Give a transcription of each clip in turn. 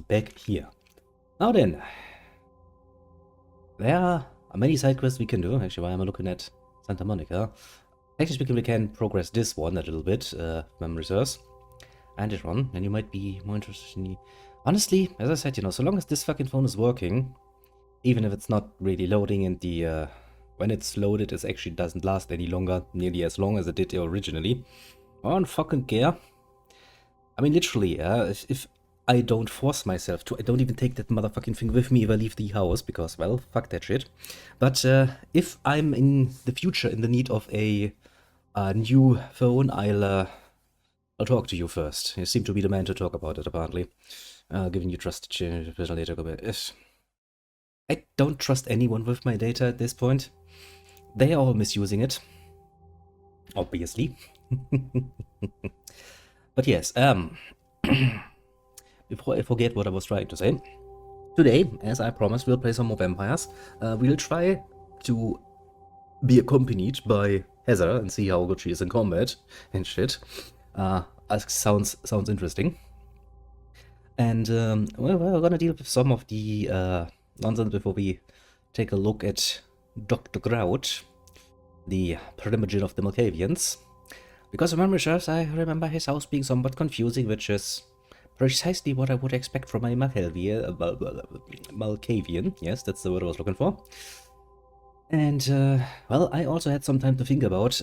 back here. Now then, there are many side quests we can do. Actually, while I'm looking at Santa Monica, actually speaking, we can progress this one a little bit, memory serves, and this one, and you might be more interested in the... Honestly, as I said, you know, so long as this fucking phone is working, even if it's not really loading and the, when it's loaded, it actually doesn't last any longer, nearly as long as it did originally. I don't fucking care. I mean, literally, if I don't force myself to, I don't even take that motherfucking thing with me if I leave the house, because, well, fuck that shit. But if I'm in the future in the need of a new phone, I'll talk to you first. You seem to be the man to talk about it, apparently. Giving you trusted personal data. I don't trust anyone with my data at this point. They are all misusing it. Obviously. But yes, before I forget what I was trying to say, today, as I promised, we'll play some more vampires. We'll try to be accompanied by Heather and see how good she is in combat and shit. Sounds interesting. And well, we're gonna deal with some of the nonsense before we take a look at Dr. Grout, the primogen of the Malkavians. Because of memory serves, I remember his house being somewhat confusing, which is precisely what I would expect from a Malkavian. Yes, that's the word I was looking for. And, well, I also had some time to think about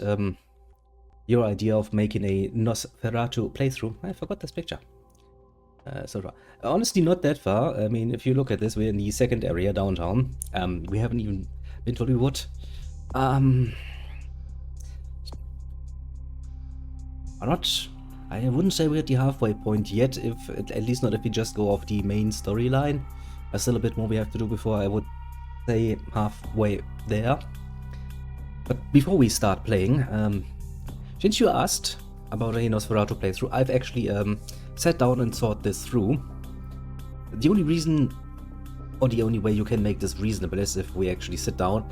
your idea of making a Nosferatu playthrough. I forgot this picture. So honestly, not that far. I mean, if you look at this, we're in the second area downtown. We haven't even been to Hollywood. I wouldn't say we're at the halfway point yet, if at least not if we just go off the main storyline. There's still a bit more we have to do before I would say halfway there. But before we start playing, since you asked about a Nosferatu playthrough, I've actually sat down and thought this through. The only reason, or the only way you can make this reasonable is if we actually sit down,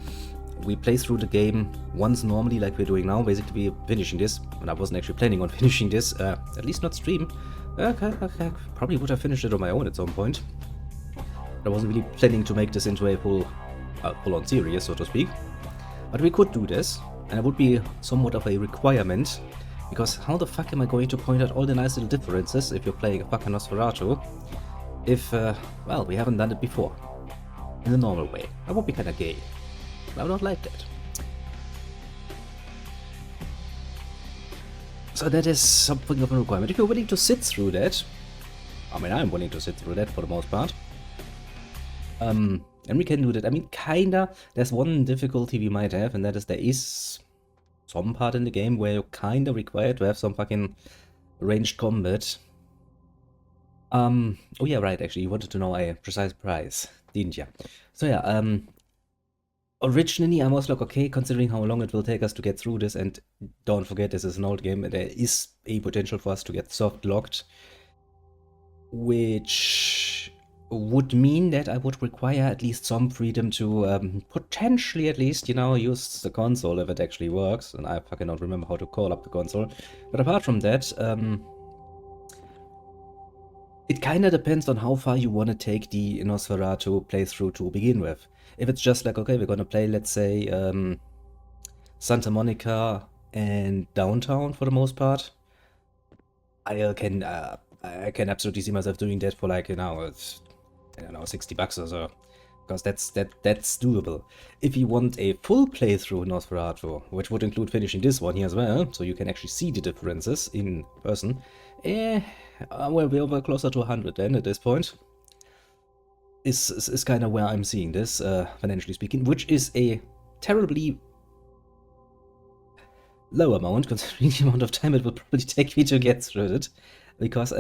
we play through the game once normally, like we're doing now. Basically, we're finishing this, and I wasn't actually planning on finishing this, at least not stream. Okay, probably would have finished it on my own at some point. I wasn't really planning to make this into a full-on series, so to speak. But we could do this, and it would be somewhat of a requirement, because how the fuck am I going to point out all the nice little differences if you're playing a fucking Nosferatu, if, well, we haven't done it before, in the normal way. That would be kinda gay. I would not like that. So that is something of a requirement. If you're willing to sit through that, I mean, I'm willing to sit through that for the most part. And we can do that. I mean, kinda, there's one difficulty we might have, and that is there is some part in the game where you're kinda required to have some fucking ranged combat. Oh yeah, right, actually, you wanted to know a precise price, didn't you? So yeah, originally, I was like, okay, considering how long it will take us to get through this, and don't forget, this is an old game, and there is a potential for us to get soft locked, which would mean that I would require at least some freedom to potentially at least, you know, use the console if it actually works, and I fucking don't remember how to call up the console. But apart from that, it kinda depends on how far you want to take the Nosferatu playthrough to begin with. If it's just like, okay, we're gonna play, let's say, Santa Monica and downtown for the most part, I can absolutely see myself doing that for like, you know, I don't know, $60 or so, because that's doable. If you want a full playthrough Nosferatu, which would include finishing this one here as well, so you can actually see the differences in person, well, we're over closer to 100 then at this point. Is kind of where I'm seeing this, financially speaking, which is a terribly low amount considering the amount of time it would probably take me to get through it. Because,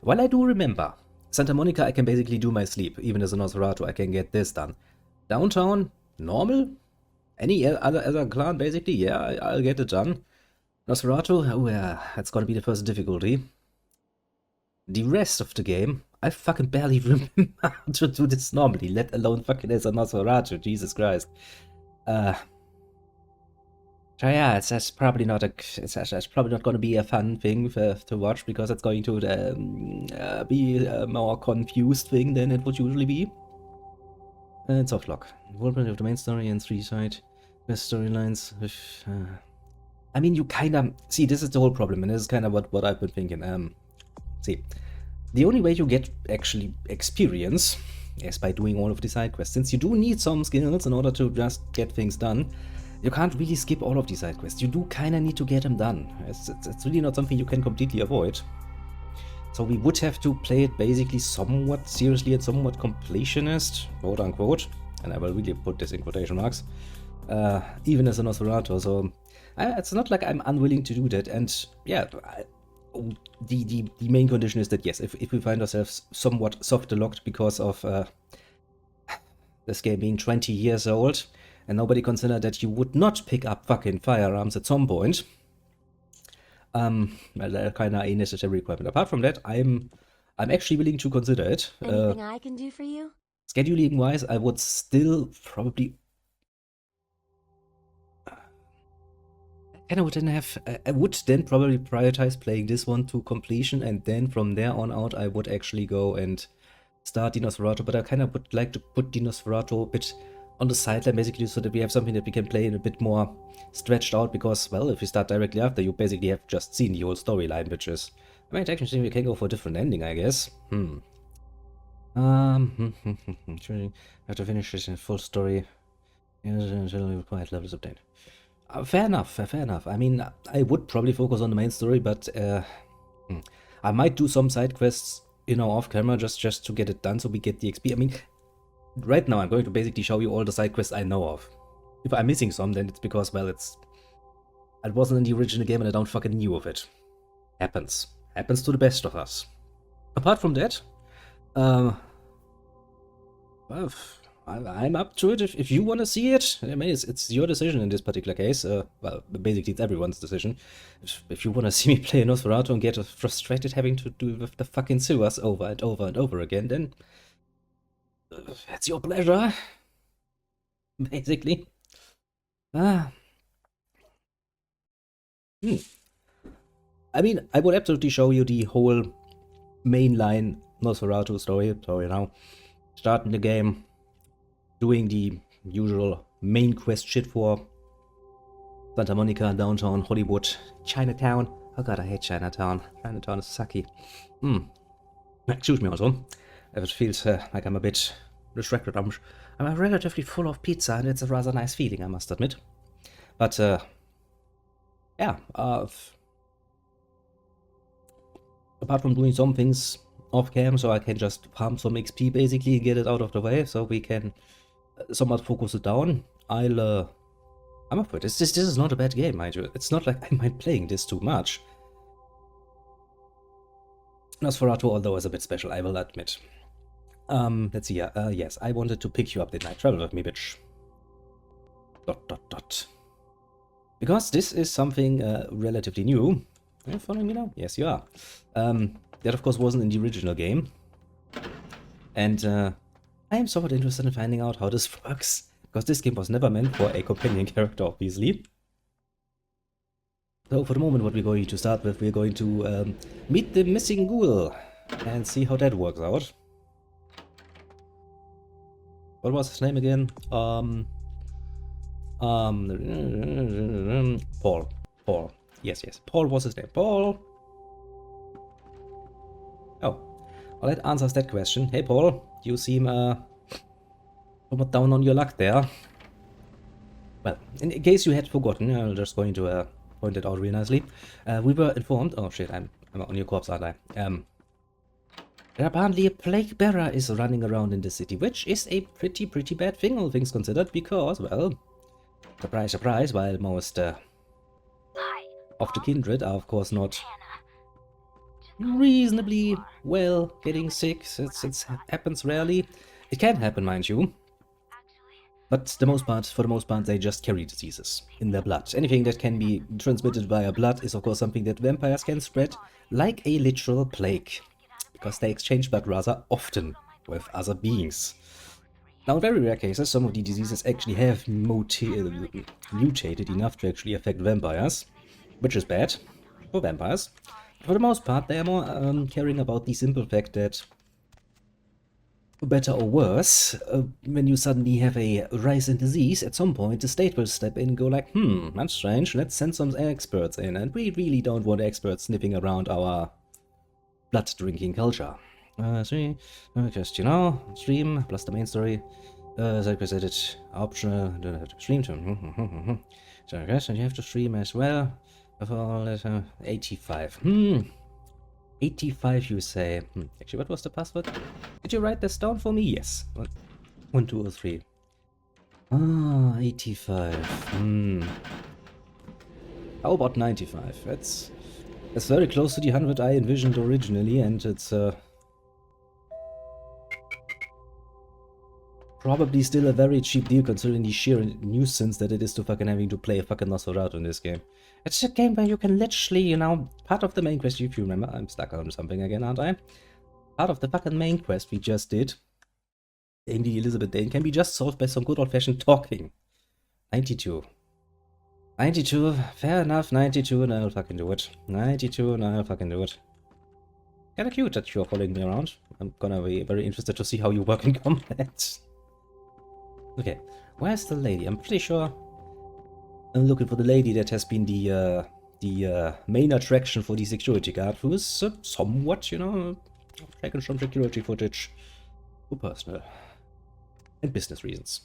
while I do remember, Santa Monica I can basically do my sleep. Even as a Nosferatu I can get this done. Downtown, normal? Any other clan basically, yeah, I'll get it done. Nosferatu, oh yeah, that's gonna be the first difficulty. The rest of the game, I fucking barely remember how to do this normally, let alone fucking as a Nosferatu, Jesus Christ. So yeah, that's probably not that's probably not going to be a fun thing to watch, because it's going to be a more confused thing than it would usually be. Soft lock. Involvement of the main story and 3-side best storylines. I mean, you kind of see, this is the whole problem, and this is kind of what I've been thinking. See, the only way you get actually experience is by doing all of the side quests. Since you do need some skills in order to just get things done, you can't really skip all of these side quests. You do kind of need to get them done. It's really not something you can completely avoid. So we would have to play it basically somewhat seriously and somewhat completionist, quote unquote, and I will really put this in quotation marks, even as a Nosferatu. So it's not like I'm unwilling to do that. And yeah, the main condition is that yes, if we find ourselves somewhat soft locked because of this game being 20 years old, and nobody considered that you would not pick up fucking firearms at some point, well, that's kind of a necessary requirement. Apart from that, I'm actually willing to consider it. Anything I can do for you? Scheduling wise, I would still probably. I would then probably prioritize playing this one to completion, and then from there on out, I would actually go and start the Nosferatu. But I kind of would like to put the Nosferatu a bit on the sideline, basically, so that we have something that we can play in a bit more stretched out, because, well, if you start directly after, you basically have just seen the whole storyline, which is, I mean, technically we can go for a different ending, I guess. Have to finish this in full story. Required levels obtained. Fair enough, fair enough. I mean, I would probably focus on the main story, but I might do some side quests, off camera, just to get it done, so we get the XP. I mean, right now I'm going to basically show you all the side quests I know of. If I'm missing some, then it's because, well, it wasn't in the original game and I don't fucking knew of it. Happens to the best of us. Apart from that, well, I'm up to it if you want to see it. I mean, it's your decision in this particular case. Well, basically it's everyone's decision. If you want to see me play Nosferatu and get frustrated having to do with the fucking sewers over and over and over again, then it's your pleasure. Basically. I mean, I would absolutely show you the whole mainline Nosferatu story. So, starting the game, doing the usual main quest shit for Santa Monica, downtown, Hollywood, Chinatown. Oh god, I hate Chinatown. Chinatown is sucky. Excuse me also. If it feels like I'm a bit distracted, I'm relatively full of pizza, and it's a rather nice feeling, I must admit. But, yeah, apart from doing some things off cam, so I can just farm some XP basically and get it out of the way, so we can somewhat focus it down. I'm up for it. This is not a bad game, mind you. It's not like I mind playing this too much. Nosferatu, although, is a bit special, I will admit. Let's see here. Yes, I wanted to pick you up, didn't I? Travel with me, bitch. ... Because this is something relatively new. Are you following me now? Yes, you are. That, of course, wasn't in the original game. And I am somewhat interested in finding out how this works. Because this game was never meant for a companion character, obviously. So, for the moment, what we're going to start with, we're going to meet the missing ghoul and see how that works out. What was his name again? Paul. Yes. Paul was his name. Paul. Oh. Well, that answers that question. Hey, Paul. You seem somewhat down on your luck there. Well, in case you had forgotten, I'm just going to point it out real nicely. We were informed. Oh shit, I'm on your corpse, aren't I? That apparently a plague bearer is running around in the city, which is a pretty bad thing, all things considered, because, well, surprise, surprise, while most of the kindred are, of course, not reasonably well getting sick. It happens rarely. It can happen, mind you. But for the most part, they just carry diseases in their blood. Anything that can be transmitted via blood is, of course, something that vampires can spread like a literal plague, because they exchange blood rather often with other beings. Now, in very rare cases, some of the diseases actually have mutated enough to actually affect vampires, which is bad for vampires. But for the most part, they are more caring about the simple fact that, for better or worse, when you suddenly have a rise in disease, at some point the state will step in and go like, that's strange, let's send some experts in, and we really don't want experts sniffing around our blood-drinking culture. Just, you know, stream plus the main story. Requisited optional, don't have to stream to. So I guess you have to stream as well. 85. 85 you say. Actually, what was the password? Did you write this down for me? Yes. 1, 2, or 3. 85. How about 95? That's very close to the 100 I envisioned originally, and it's probably still a very cheap deal considering the sheer nuisance that it is to fucking having to play a fucking Nosferatu in this game. It's a game where you can literally, you know, part of the main quest, if you remember, I'm stuck on something again, aren't I? Part of the fucking main quest we just did, in the Elizabeth Dane, can be just solved by some good old-fashioned talking. 92. 92, fair enough, 92, and I'll fucking do it. 92, and I'll fucking do it. Kinda cute that you're following me around. I'm gonna be very interested to see how you work in combat. Okay, where's the lady? I'm pretty sure I'm looking for the lady that has been the main attraction for the security guard, who is somewhat, you know, taking some security footage for personal and business reasons.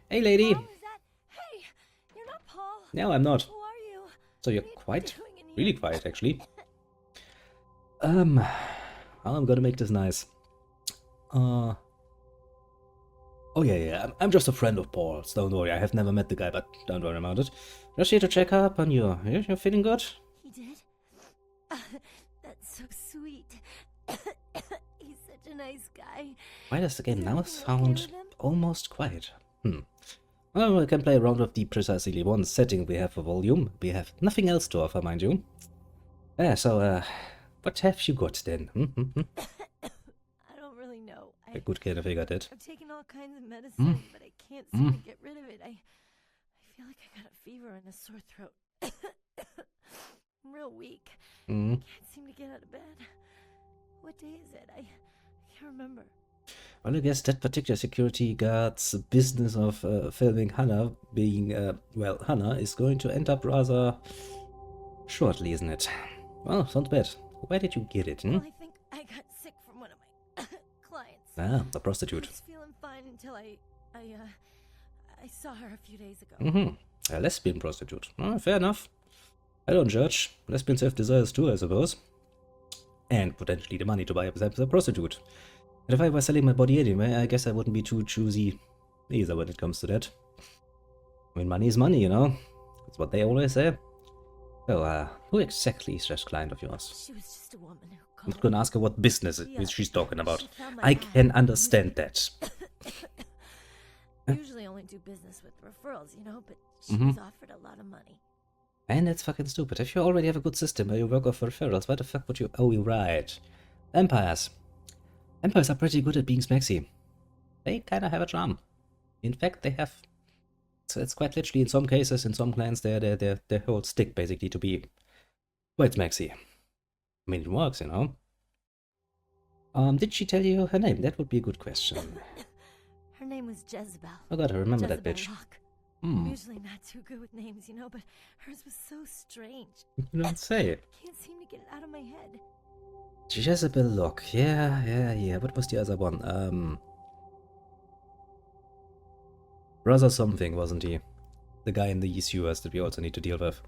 Hey, lady! Paul, is that... Hey, you're not Paul. No, I'm not. Who are you? So you're quiet? Really quiet, actually. I'm gonna make this nice. Oh yeah, I'm just a friend of Paul's, don't worry, I have never met the guy, but don't worry about it. Just here to check up on you. You're feeling good? He did? That's so sweet. He's such a nice guy. Why does the game now sound almost quiet? Well, we can play around with the precisely one setting we have for volume. We have nothing else to offer, mind you. Yeah, so, what have you got then? I don't really know. A good kind of figured it. I've taken all kinds of medicine, but I can't seem to get rid of it. I feel like I got a fever and a sore throat. I'm real weak. I can't seem to get out of bed. What day is it? I can't remember. Well, I guess that particular security guard's business of filming Hannah being, well, Hannah is going to end up rather shortly, isn't it? Well, sounds bad. Where did you get it, Well, I think I got sick from one of my clients. Ah, the prostitute. I was feeling fine until I saw her a few days ago. A lesbian prostitute. Oh, fair enough. I don't judge. Lesbians have desires too, I suppose. And potentially the money to buy themselves a prostitute. And if I were selling my body anyway, I guess I wouldn't be too choosy either when it comes to that. I mean, money is money, you know? That's what they always say. So, who exactly is this client of yours? She was just a woman who I'm called. not gonna ask her what business she's talking about. She found my I ad. can understand that. Usually only do business with referrals, you know, but she was offered a lot of money. And that's fucking stupid. If you already have a good system where you work off referrals, why the fuck would you... Oh, you're right. Vampires. Vampires are pretty good at being smexy. They kinda have a charm. In fact, they have... So it's quite literally, in some cases, in some clans, their whole stick, basically, to be quite smexy. I mean, it works, you know. Did she tell you her name? That would be a good question. Her name was Jezebel. I gotta remember that Jezebel bitch. Locke. I'm usually not too good with names, you know, but hers was so strange. You don't say. Can't seem to get it out of my head. Jezebel Locke. Yeah. What was the other one? Brother something, wasn't he? The guy in the sewers that we also need to deal with.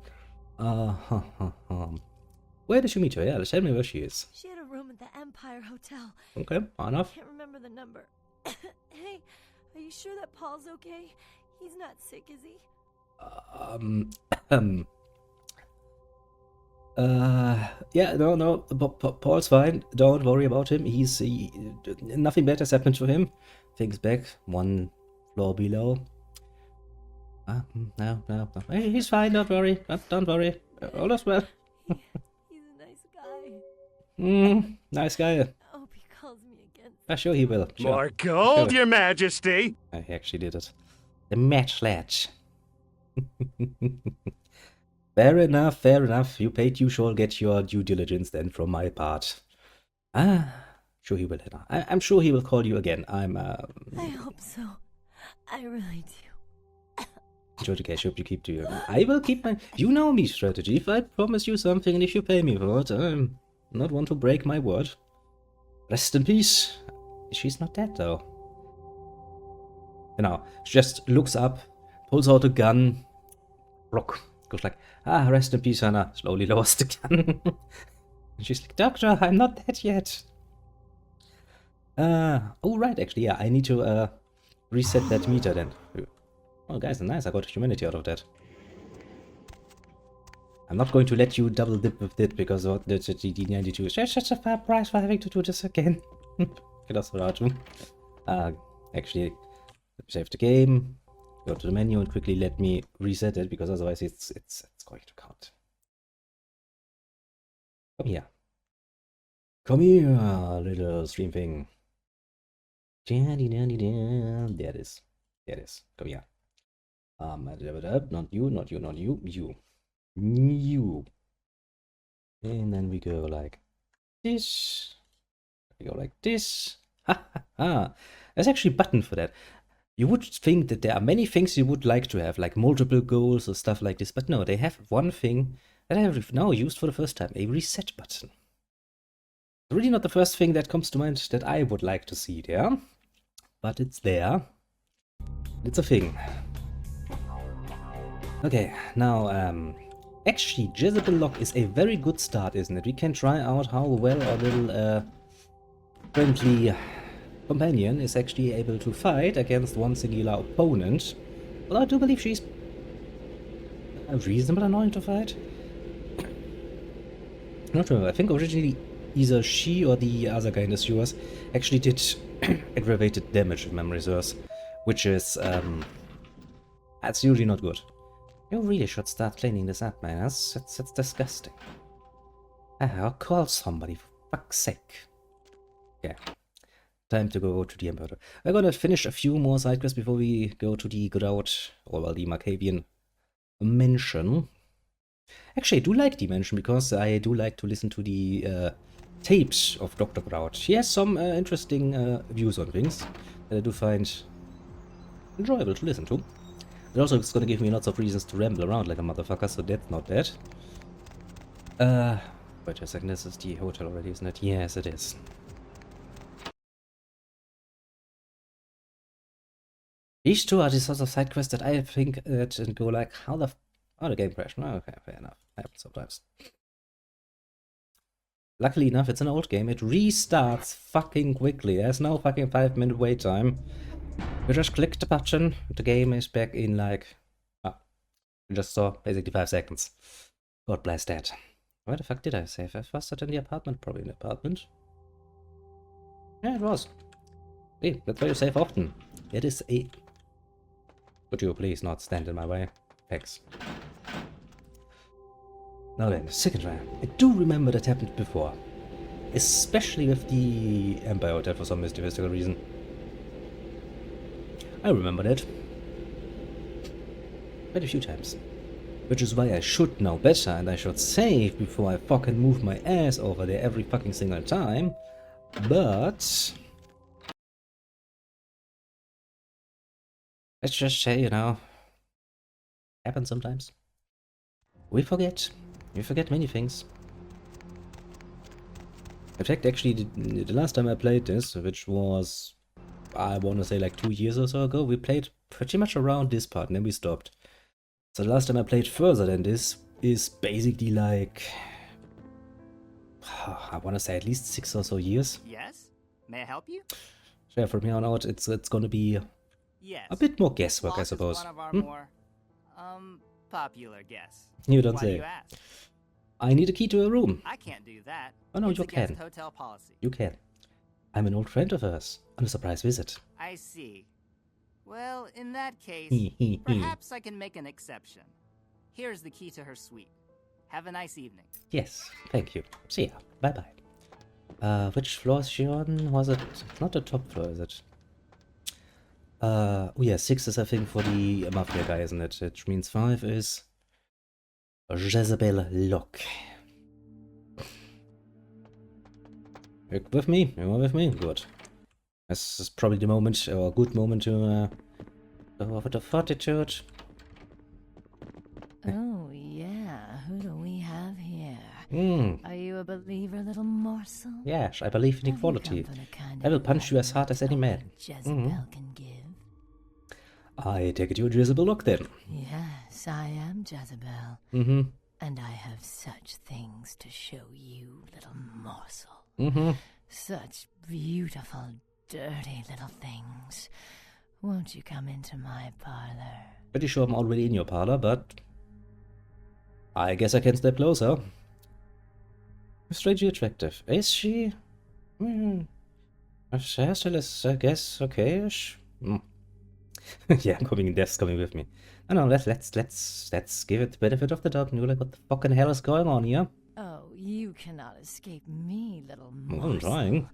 Where did you meet her? Yeah, tell me where she is. She had a room at the Empire Hotel. Okay, fair enough. Can't remember the number. Hey, are you sure that Paul's okay? He's not sick, is he? Yeah, no, Paul's fine. Don't worry about him. Nothing bad has happened to him. Things back, one floor below. No. He's fine, don't worry. Don't worry. All is well. He's a nice guy. Nice guy. I hope he calls me again Sure he will. Sure. More gold, Sure. Your Majesty! I actually did it. The match latch. Fair enough, fair enough. You paid, you shall get your due diligence then from my part. Sure he will, Hannah. I'm sure he will call you again. I hope so. I really do. Sure, okay, hope you keep to your... I will keep my... You know me strategy. If I promise you something and if you pay me for it, I'm not one to break my word. Rest in peace. She's not dead, though. You know, she just looks up, pulls out a gun. Rock. Goes like, rest in peace, Hannah. Slowly lowers the gun. And she's like, Doctor, I'm not dead yet. Oh, right, actually, yeah, I need to, reset that meter then. Oh, guys, nice, I got humanity out of that. I'm not going to let you double dip with it because of the D92 is just such a fair price for having to do this again. Get us Raju. Actually, let me save the game, go to the menu and quickly let me reset it because otherwise it's going to count. Come here. Come here, little stream thing. There it is. There it is. Come here. Not you, not you, not you. You. You. And then we go like this. We go like this. Ha ha ha. There's actually a button for that. You would think that there are many things you would like to have, like multiple goals or stuff like this, but no, they have one thing that I have now used for the first time, a reset button. Really not the first thing that comes to mind that I would like to see there, but it's there. It's a thing. Okay, now, actually, Jezebel Lock is a very good start, isn't it? We can try out how well our little, friendly companion is actually able to fight against one singular opponent. Well, I do believe she's reasonable annoying to fight. Not sure, I think originally either she or the other guy in the sewers actually did aggravated damage, if memory serves, which is, that's usually not good. You really should start cleaning this up, man. That's disgusting. I'll call somebody, for fuck's sake. Yeah. Time to go to the Emperor. We're gonna finish a few more side quests before we go to the Grout, or well, the Markavian Mansion. Actually, I do like the mansion because I do like to listen to the tapes of Dr. Grout. He has some interesting views on things that I do find enjoyable to listen to. It also is gonna give me lots of reasons to ramble around like a motherfucker, so that's not bad. Wait a second, this is the hotel already, isn't it? Yes, it is. These two are the sorts of side quests that I think and go like, how the the game crashed. No, okay, fair enough. Happens sometimes. Luckily enough, it's an old game. It restarts fucking quickly. There's no fucking 5-minute wait time. You just click the button, the game is back in like, you just saw basically 5 seconds. God bless that. Where the fuck did I save? Was that in the apartment? Probably in the apartment. Yeah, it was. Hey, that's where you save often. It is a... Could you please not stand in my way? Thanks. Now then, second try. I do remember that happened before. Especially with the Empire Hotel for some mystical reason. I remember that. Quite a few times. Which is why I should know better and I should save before I fucking move my ass over there every fucking single time. But... let's just say, you know, happens sometimes. We forget. We forget many things. In fact, actually, the last time I played this, which was, I want to say like 2 years or so ago, we played pretty much around this part and then we stopped. So the last time I played further than this is basically like, I want to say at least 6 or so years. Yes? May I help you? So yeah, from here on out, it's going to be a bit more guesswork, I suppose. One of our more, popular guests. You don't Why say. Do you ask? I need a key to a room. I can't do that. Oh no, It's you against can. hotel policy. You can. I'm an old friend of hers on a surprise visit. I see. Well, in that case, Perhaps perhaps I can make an exception. Here's the key to her suite. Have a nice evening. Yes, thank you. See ya. Bye-bye. Which floor is she on? Was it not the top floor, is it? Oh yeah, 6 is I think for the Mafia guy, isn't it? Which means 5 is Jezebel Lock. You're with me? You're with me? Good. This is probably the moment, or a good moment to go over to Fortitude. Oh, yeah. Who do we have here? Are you a believer, little morsel? Yes, I believe in Have you equality. come for the kind I will of punch you as hard as any enlightenment man. Jezebel can give? I take it you're Jezebel Lock then. Yes, I am Jezebel. And I have such things to show you, little morsel. Such beautiful, dirty little things. Won't you come into my parlor? Pretty sure I'm already in your parlor, but I guess I can step closer. Strangely attractive. Is she? Her hairstyle is, I guess, okay-ish. Yeah, Death's coming with me. I know, let's give it the benefit of the doubt and you're like, what the fucking hell is going on here? Oh, you cannot escape me, little Well, I'm morsel. trying.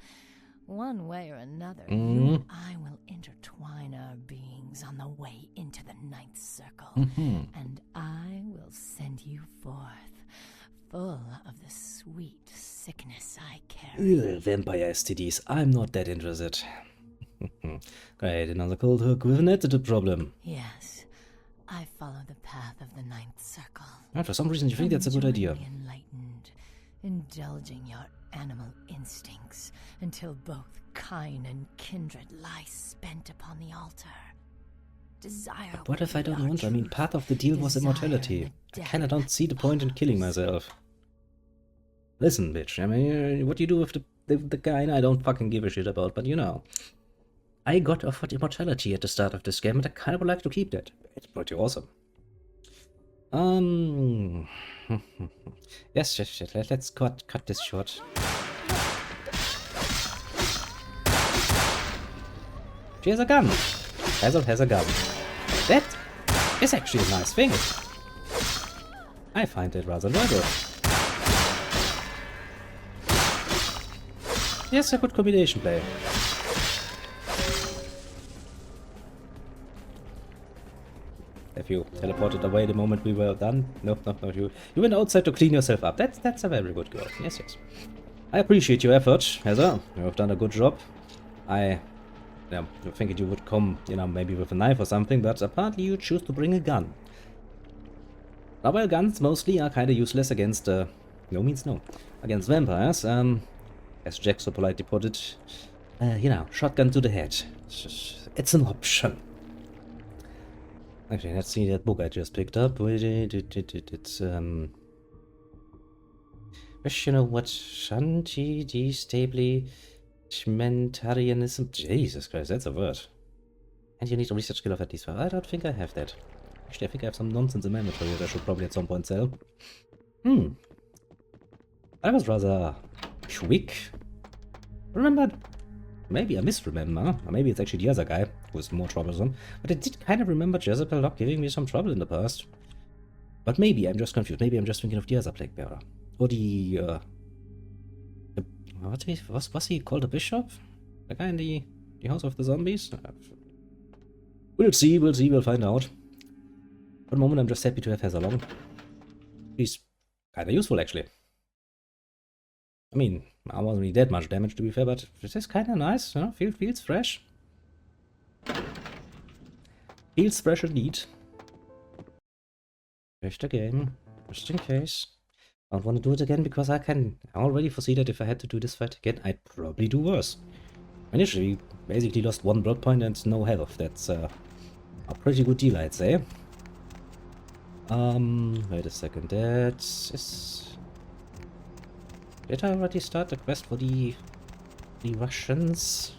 One way or another, you and I will intertwine our beings on the way into the ninth circle. And I will send you forth, full of the sweet sickness I carry. Vampire STDs, I'm not that interested. Great, another cold hook with an attitude problem. Yes, I follow the path of the ninth circle. And for some reason you think that's a good idea. Enjoying the enlightened, indulging your animal instincts until both kind and kindred lie spent upon the altar. Desire. But what if I don't want? I mean, part of the deal was immortality. I kinda don't see the point in killing myself. Listen, bitch, I mean, what you do with the guy I don't fucking give a shit about, but you know. I got offered immortality at the start of this game and I kinda would like to keep that. It's pretty awesome. Yes, let's cut this short. She has a gun. Hazel has a gun. That is actually a nice thing. I find it rather enjoyable. Yes, a good combination play. Have you teleported away the moment we were done? No, you went outside to clean yourself up. That's a very good girl. Yes. I appreciate your effort, Heather. You have done a good job. I thinking you would come, maybe with a knife or something, but apparently you choose to bring a gun. Now, while guns mostly are kinda useless against, no means no, against vampires, as Jack so politely put it, shotgun to the head. It's an option. Actually, let's see that book I just picked up. It's, what? Shanti Destabilimentarianism. Jesus Christ, that's a word. And you need a research skill of at least 5. I don't think I have that. Actually, I think I have some nonsense in my inventory that I should probably at some point sell. That was rather quick. Remember? Maybe I misremember, or maybe it's actually the other guy who is more troublesome, but I did kind of remember Jezebel Lock giving me some trouble in the past. But maybe I'm just confused, maybe I'm just thinking of the other plague bearer. Or the was he called a bishop? The guy in the House of the Zombies? We'll see, we'll find out. For the moment I'm just happy to have Heather along. He's kinda useful actually. I mean, I wasn't really that much damage to be fair, but this is kinda nice, feels fresh. Feels fresh indeed. Just again, just in case. I don't want to do it again because I already foresee that if I had to do this fight again, I'd probably do worse. Initially, basically lost 1 blood point and no health. That's a pretty good deal, I'd say. Wait a second, that is... Did I already start the quest for the Russians?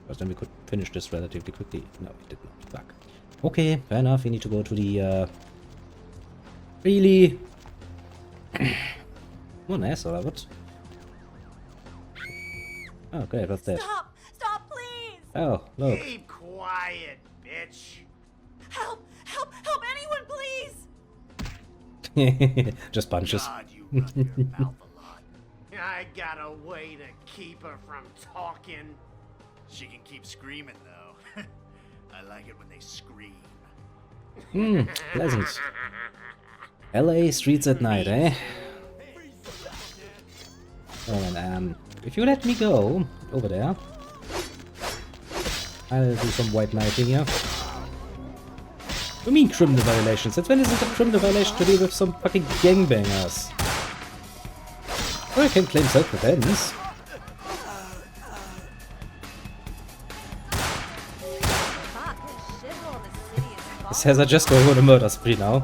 Because then we could finish this relatively quickly. No, we did not. Fuck. Okay, fair enough. We need to go to the, really? What an asshole, I would. Oh, great, what's that? Stop, please! Oh, look. Keep quiet, bitch. Help, anyone, please! Just punches. God, you run your mouth a lot. I got a way to keep her from talking. She can keep screaming, though. I like it when they scream. Pleasant. LA streets at night, eh? Oh, and if you let me go over there, I'll do some white knighting here. What do you mean criminal violations? Since when is it a criminal violation to deal with some fucking gangbangers? Or I can claim self-defense. It says I just going on a murder spree now.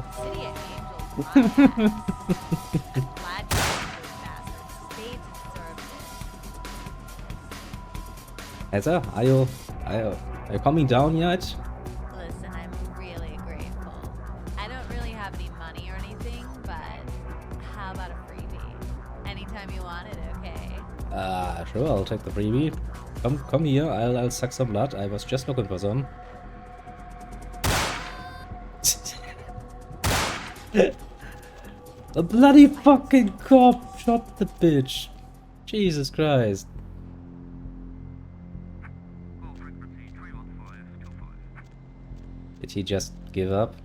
Heather, are you coming down yet? Listen, I'm really grateful. I don't really have any money or anything, but how about a freebie? Anytime you want it, okay? Sure, I'll take the freebie. Come here, I'll suck some blood. I was just looking for some. The bloody fucking cop shot the bitch. Jesus Christ. Did he just give up?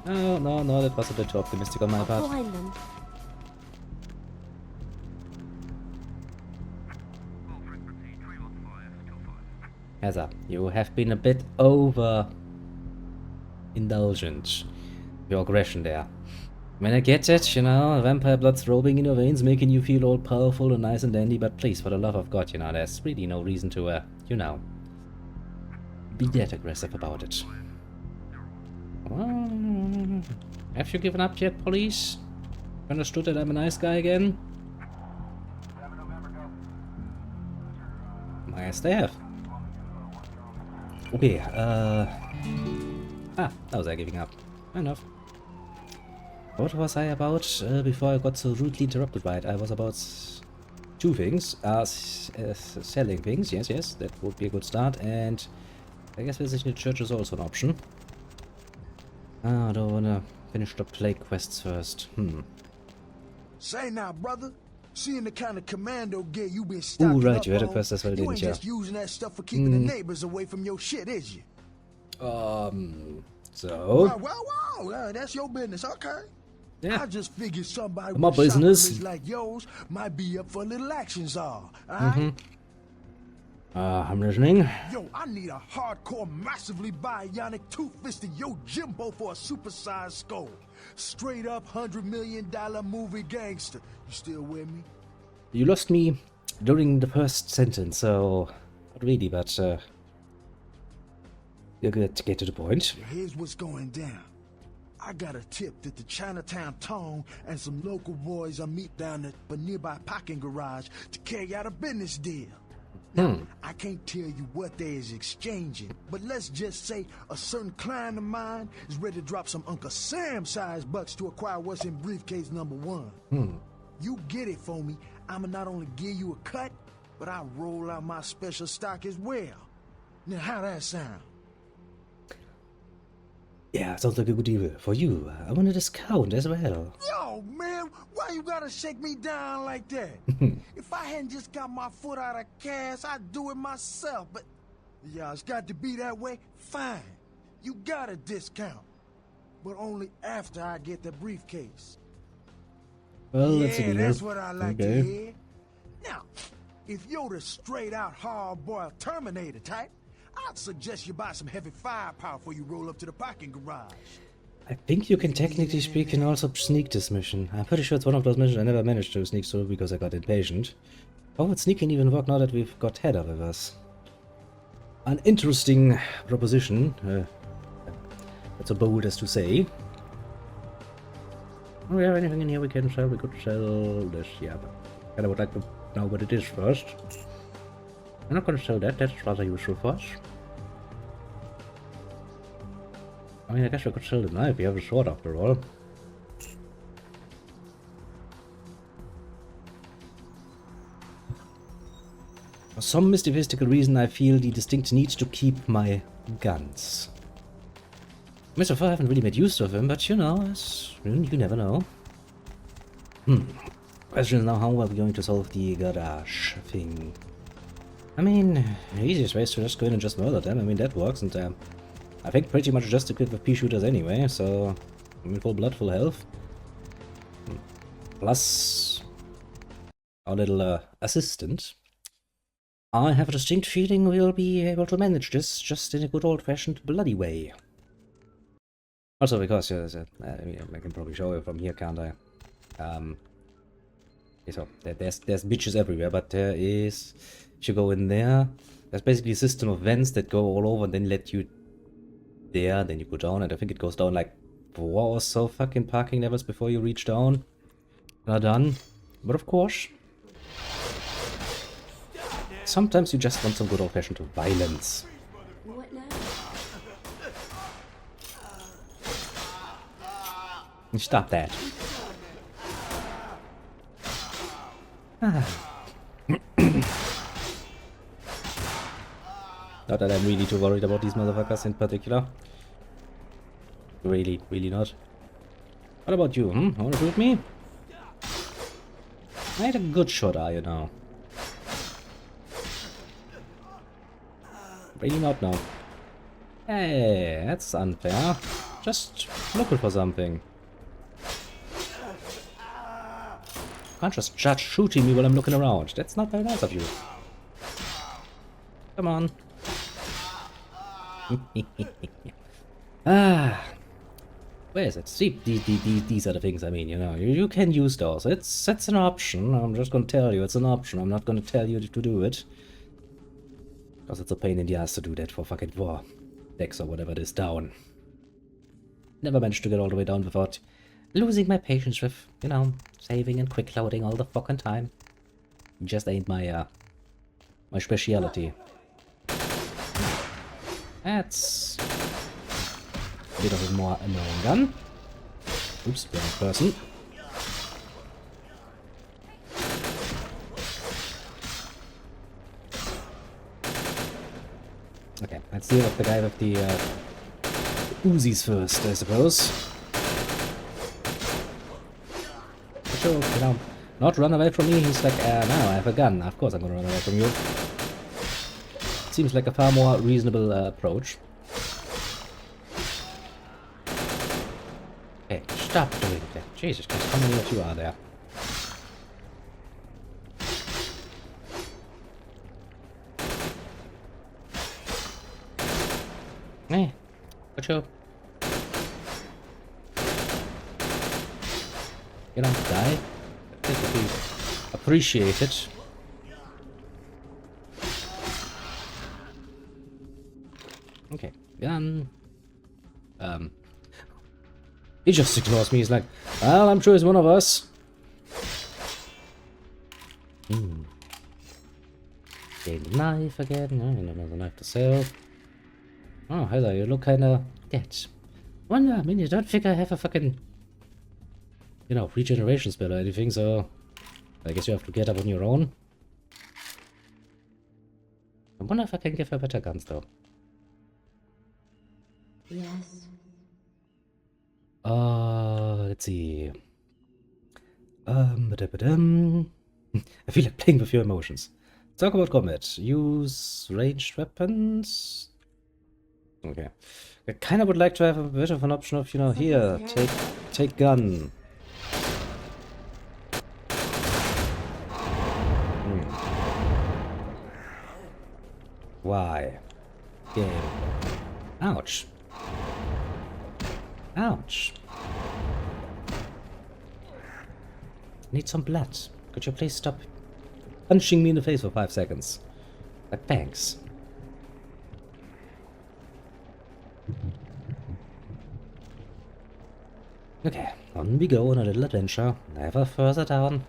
Oh, no, that was a bit too optimistic on my part. Heather, you have been a bit indulgent. Your aggression there. I mean, I get it, you know, vampire blood's throbbing in your veins, making you feel all powerful and nice and dandy, but please, for the love of God, you know, there's really no reason to, you know, be that aggressive about it. Have you given up yet, police? Understood that I'm a nice guy again? I guess they have. Okay, that was I giving up. Fair enough. What was I about before I got so rudely interrupted by it? I was about two things. Selling things, yes, that would be a good start. And I guess visiting the church is also an option. I don't wanna finish the plague quests first. Say now, brother. Seeing the kind of commando gear you been stocking right, up you had a on, quest as well, you didn't ain't you? just using that stuff for keeping the neighbors away from your shit, is you? So? Wow, that's your business, okay? Yeah. I just figured somebody My with business. shotguns like yours might be up for a little action, alright? I'm listening. Yo, I need a hardcore, massively bionic, two-fisted yo Jimbo for a supersized skull. Straight up $100 million movie gangster. You still with me? You lost me during the first sentence, so not really, but you're good to get to the point. Here's what's going down. I got a tip that the Chinatown Tone and some local boys are meet down at a nearby parking garage to carry out a business deal. Now, I can't tell you what they is exchanging, but let's just say a certain client of mine is ready to drop some Uncle Sam-sized bucks to acquire what's in briefcase number 1. You get it for me, I'ma not only give you a cut, but I'll roll out my special stock as well. Now, how that sound? Yeah, sounds like a good deal for you. I want a discount as well. Yo, man, why you gotta shake me down like that? If I hadn't just got my foot out of cash, I'd do it myself, but... Yeah, it's got to be that way? Fine. You got a discount. But only after I get the briefcase. Well, that's a deal. That's what I like to hear. Now, if you're the straight-out hard-boiled Terminator type, I'd suggest you buy some heavy firepower before you roll up to the parking garage. I think you can technically speaking also sneak this mission. I'm pretty sure it's one of those missions I never managed to sneak through because I got impatient. How would sneaking even work now that we've got Heather with us? An interesting proposition. That's so bold as to say. Do we have anything in here we can sell? We could sell this, yeah, but I kinda would like to know what it is first. I'm not gonna sell that, that's rather useful for us. I mean, I guess we could sell the knife, we have a sword after all. For some mystical reason, I feel the distinct need to keep my guns. So far I haven't really made use of them, but you know, you never know. Question is now, how are we going to solve the garage thing? I mean, the easiest way is to just go in and just murder them. I mean, that works, and I think pretty much just equipped with pea shooters anyway, so I'm in full blood, full health. Plus our little assistant. I have a distinct feeling we'll be able to manage this just in a good old-fashioned bloody way. Also because, I can probably show you from here, can't I? So, there's bitches everywhere, but there is, if you go in there, there's basically a system of vents that go all over and then let you there, then you go down, and I think it goes down like 4 or so fucking parking levels before you reach down. Not done. But of course, sometimes you just want some good old-fashioned violence. What now? Stop that. Not that I'm really too worried about these motherfuckers in particular. Really, really not. What about you, Wanna shoot me? I had a good shot, are you now? Really not now. Hey, that's unfair. Just looking for something. Can't just judge shooting me while I'm looking around. That's not very nice of you. Come on. Where is it? See, these are the things I mean, you know. You can use those. It's an option. I'm just gonna tell you it's an option. I'm not gonna tell you to do it. Because it's a pain in the ass to do that for fucking 4 decks or whatever it is down. Never managed to get all the way down without losing my patience with, you know, saving and quick loading all the fucking time. Just ain't my my speciality. That's a bit of a more annoying gun. Oops, wrong person. Okay, let's deal with the guy with the Uzis first, I suppose. Sure, you know, not run away from me. He's like, now I have a gun. Of course I'm gonna run away from you. Seems like a far more reasonable approach. Hey, stop doing that. Jesus Christ, how many of you are there? Hey, good show. You don't die. I think we appreciate it. Okay, gun. He just ignores me. He's like, well, I'm sure he's one of us. Okay, knife again. No, another knife to sell. Oh, hello, you look kinda dead. Wonder, I mean, you don't think I have a fucking, you know, regeneration spell or anything, so I guess you have to get up on your own. I wonder if I can give her better guns, though. Yes. Let's see. Ba-da-ba-dum. I feel like playing with your emotions. Talk about combat. Use ranged weapons. Okay. I kind of would like to have a bit of an option of, you know, here, take gun. Why? Game. Ouch. Ouch. Need some blood. Could you please stop punching me in the face for 5 seconds? Like, thanks. Okay, on we go on a little adventure. Never further down.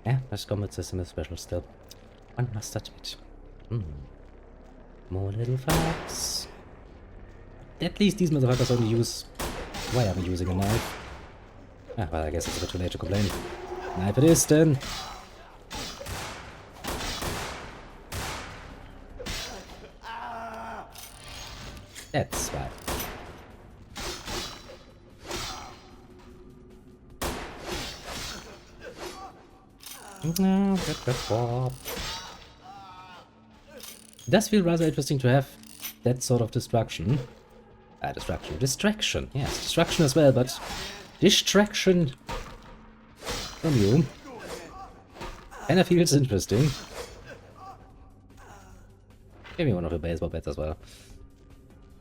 Yeah, this combat system is special still. One must admit. More little facts. At least these motherfuckers only use... Why am I using a knife? Ah, well, I guess it's a bit too late to complain. Knife it is, then. That's right. No, good Bob. It does feel rather interesting to have that sort of distraction. Distraction. Yes, distraction as well, but distraction from you. Kinda feels interesting. Give me one of your baseball bats as well.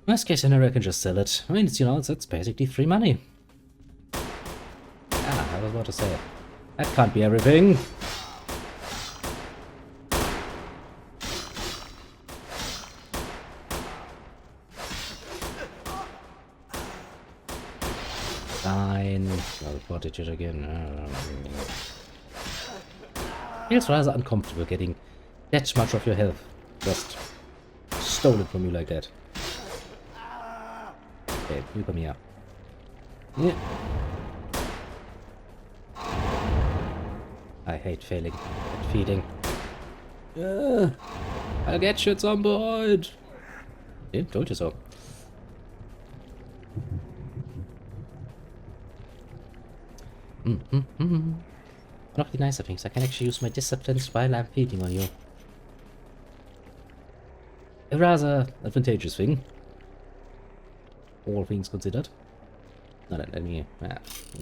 Worst case scenario, I can just sell it. I mean, it's, you know, it's basically free money. Ah, I was about to say it. That can't be everything. Fine. I'll protect it again. Feels rather uncomfortable getting that much of your health just stolen from you like that. Okay, you come here. Yeah. I hate failing at feeding. I'll get you at some point. Yeah, told you so. One of the nicer things, I can actually use my disciplines while I'm feeding on you. A rather advantageous thing. All things considered. Now then, let me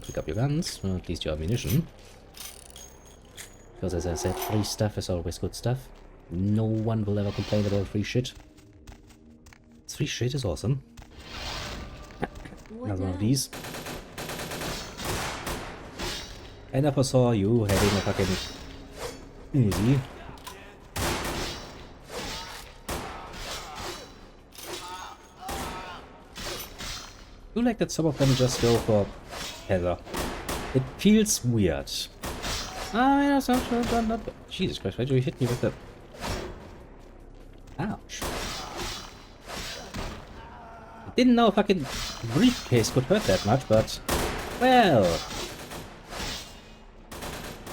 pick up your guns, or at least your ammunition. Because as I said, free stuff is always good stuff. No one will ever complain about free shit. Free shit is awesome. Another one of these. I never saw you having a fucking easy. I feel like that some of them just go for heather. It feels weird. I mean, I'm not. Jesus Christ, why do you hit me with the... Ouch. I didn't know a fucking briefcase could hurt that much, but... Well...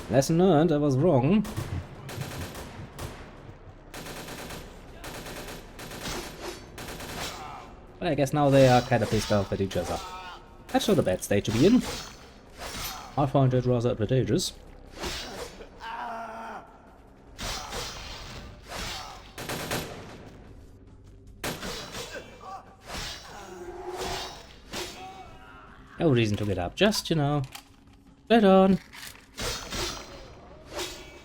Lesson learned, I was wrong. But I guess now they are kind of pissed off at each other. That's not a bad state to be in. I find it rather advantageous. No reason to get up, just, you know, right on.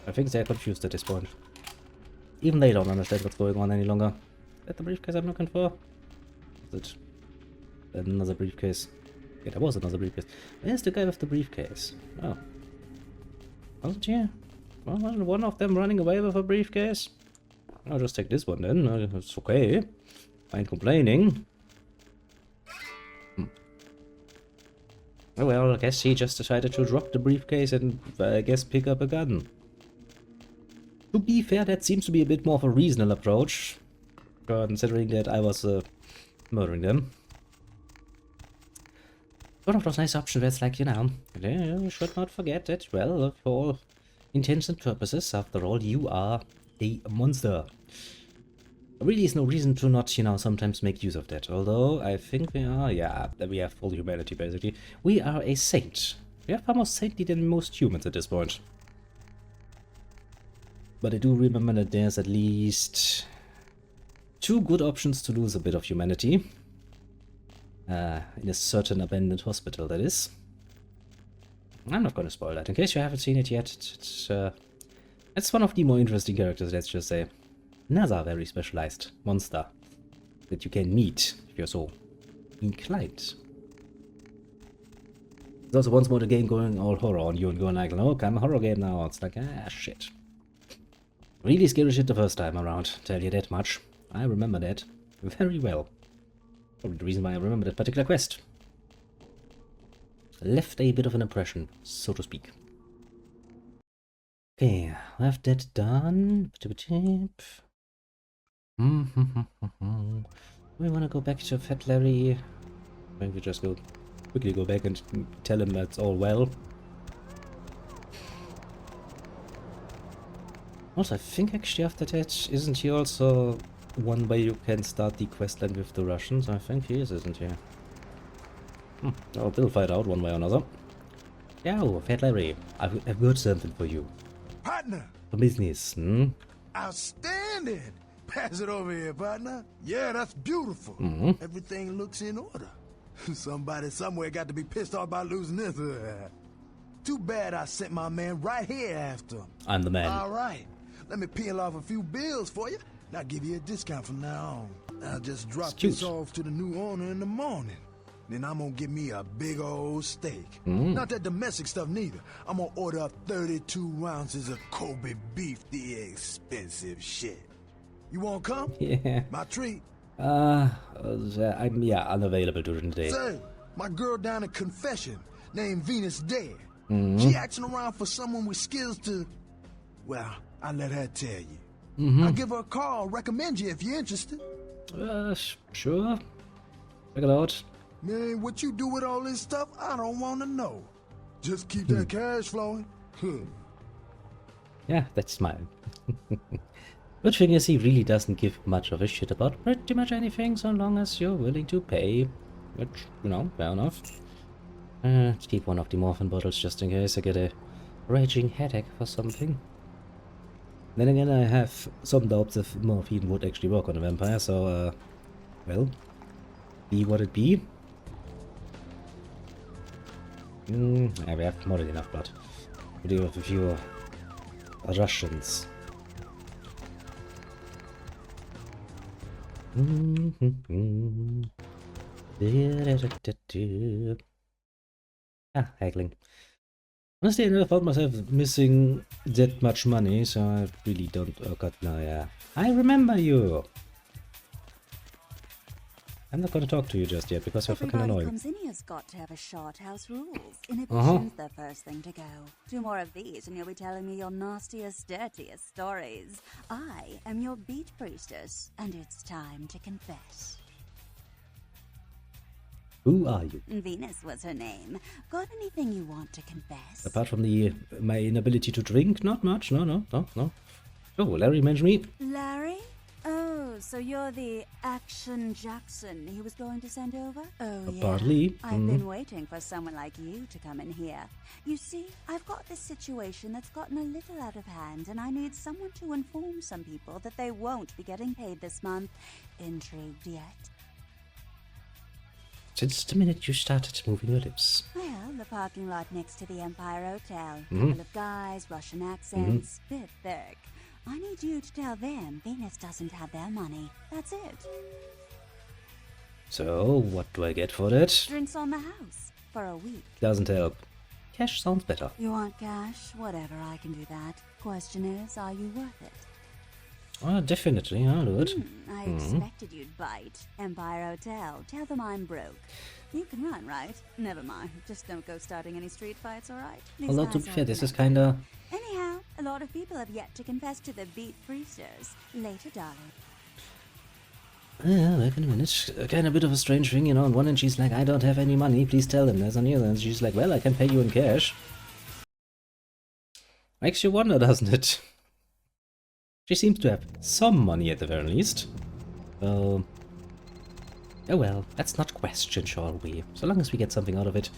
I think they're confused at this point. Even they don't understand what's going on any longer. Is that the briefcase I'm looking for? Is it another briefcase? Yeah, there was another briefcase. Where's the guy with the briefcase? Oh. Wasn't he? Well, wasn't one of them running away with a briefcase? I'll just take this one then. It's okay. I ain't complaining. Oh well, I guess he just decided to drop the briefcase and, I guess, pick up a gun. To be fair, that seems to be a bit more of a reasonable approach, considering that I was murdering them. One of those nice options where it's like, you know, you should not forget that, well, for all intents and purposes, after all, you are a monster. There really is no reason to not, you know, sometimes make use of that. Although, I think we are, yeah, we have full humanity, basically. We are a saint. We are far more saintly than most humans at this point. But I do remember that there's at least 2 good options to lose a bit of humanity. In a certain abandoned hospital, that is. I'm not gonna spoil that, in case you haven't seen it yet. It's one of the more interesting characters, let's just say. Another very specialized monster that you can meet if you're so inclined. There's also once more the game going all horror on you and going like, look, I'm a horror game now. It's like, ah, shit. Really scary shit the first time around, tell you that much. I remember that very well. Probably the reason why I remember that particular quest. Left a bit of an impression, so to speak. Okay, left that done. We want to go back to Fat Larry. I think we just quickly go back and tell him that's all well. Also, I think actually after that, isn't he also one way you can start the questline with the Russians? I think he is, isn't he? Oh, we'll find out one way or another. Yo, Fat Larry, I've got something for you. Partner. For business, hmm? Outstanding. Pass it over here, partner. Yeah, that's beautiful. Everything looks in order. Somebody somewhere got to be pissed off about losing this. Too bad I sent my man right here after him. I'm the man. All right. Let me peel off a few bills for you. And I'll give you a discount from now on. I'll just drop this off to the new owner in the morning. Then I'm gonna get me a big old steak. Not that domestic stuff neither. I'm gonna order up 32 ounces of Kobe beef, the expensive shit. You wanna come? Yeah. My treat. I'm unavailable during the day. Say, my girl down in Confession, named Venus Dare. She asking around for someone with skills to... Well, I'll let her tell you. I'll give her a call, recommend you if you're interested. Sure. Check it out. Man, what you do with all this stuff, I don't want to know. Just keep that cash flowing. Yeah, that's mine. Good thing is he really doesn't give much of a shit about pretty much anything so long as you're willing to pay. Which, you know, fair enough. Let's keep one of the morphine bottles just in case I get a raging headache for something. Then again, I have some doubts if morphine would actually work on a vampire, so, well, be what it be. Yeah, we have more than enough blood. We do have a few Russians. Haggling. Honestly, I never found myself missing that much money, so I really don't... Oh god, no, yeah. I remember you! I'm not gonna talk to you just yet, because you're fucking annoying. Everybody comes in here's got to have a shot. House rules. Inhibition's the first thing to go. 2 more of these and you'll be telling me your nastiest, dirtiest stories. I am your beat priestess, and it's time to confess. Who are you? Venus was her name. Got anything you want to confess? Apart from my inability to drink, not much. No. Oh, Larry mentioned me. Larry? Oh, so you're the Action Jackson he was going to send over? Oh, yeah. Partly. I've been waiting for someone like you to come in here. You see, I've got this situation that's gotten a little out of hand, and I need someone to inform some people that they won't be getting paid this month. Intrigued yet? Since the minute you started moving your lips. Well, the parking lot next to the Empire Hotel. Couple of guys, Russian accents, bit thick. I need you to tell them Venus doesn't have their money. That's it. So, what do I get for that? Drinks on the house. For a week. Doesn't help. Cash sounds better. You want cash? Whatever, I can do that. Question is, are you worth it? Oh, definitely, I'll do it. I expected you'd bite. Empire Hotel. Tell them I'm broke. You can run, right? Never mind. Just don't go starting any street fights, alright? Although, to be fair, this is kinda... Anyhow, a lot of people have yet to confess to the beat priestess. Later, darling. Wait a minute. Kind of a bit of a strange thing, you know. On one hand, she's like, I don't have any money, please tell them. There's on the other hand, she's like, well, I can pay you in cash. Makes you wonder, doesn't it? She seems to have some money at the very least. Oh well, let's not question, shall we? So long as we get something out of it.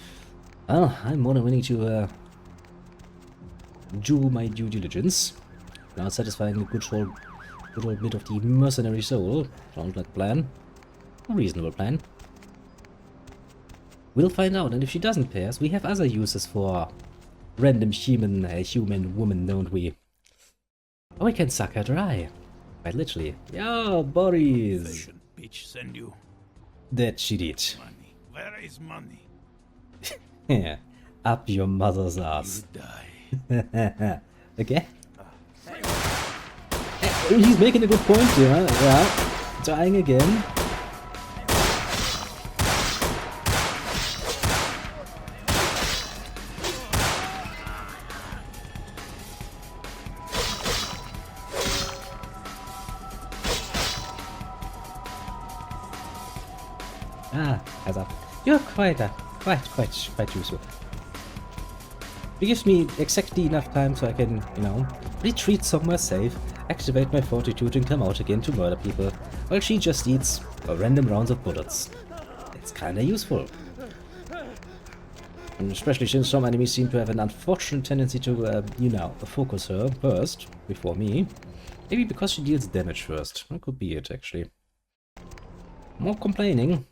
Well, I'm more than willing to do my due diligence. Now satisfying a good old bit of the mercenary soul. Sounds like a plan. A reasonable plan. We'll find out, and if she doesn't pay us, we have other uses for random human woman, don't we? Oh, we can suck her dry. Quite literally. Yo, Boris! Bitch send you That she did. money. Where is money? Yeah. Up your mother's ass. Die. Okay. He's making a good point here. Yeah. Trying again. Heads up. You're quite useful. It gives me exactly enough time so I can, you know, retreat somewhere safe, activate my fortitude and come out again to murder people, while she just eats random rounds of bullets. It's kinda useful. And especially since some enemies seem to have an unfortunate tendency to, you know, focus her first, before me. Maybe because she deals damage first. That could be it, actually. More complaining.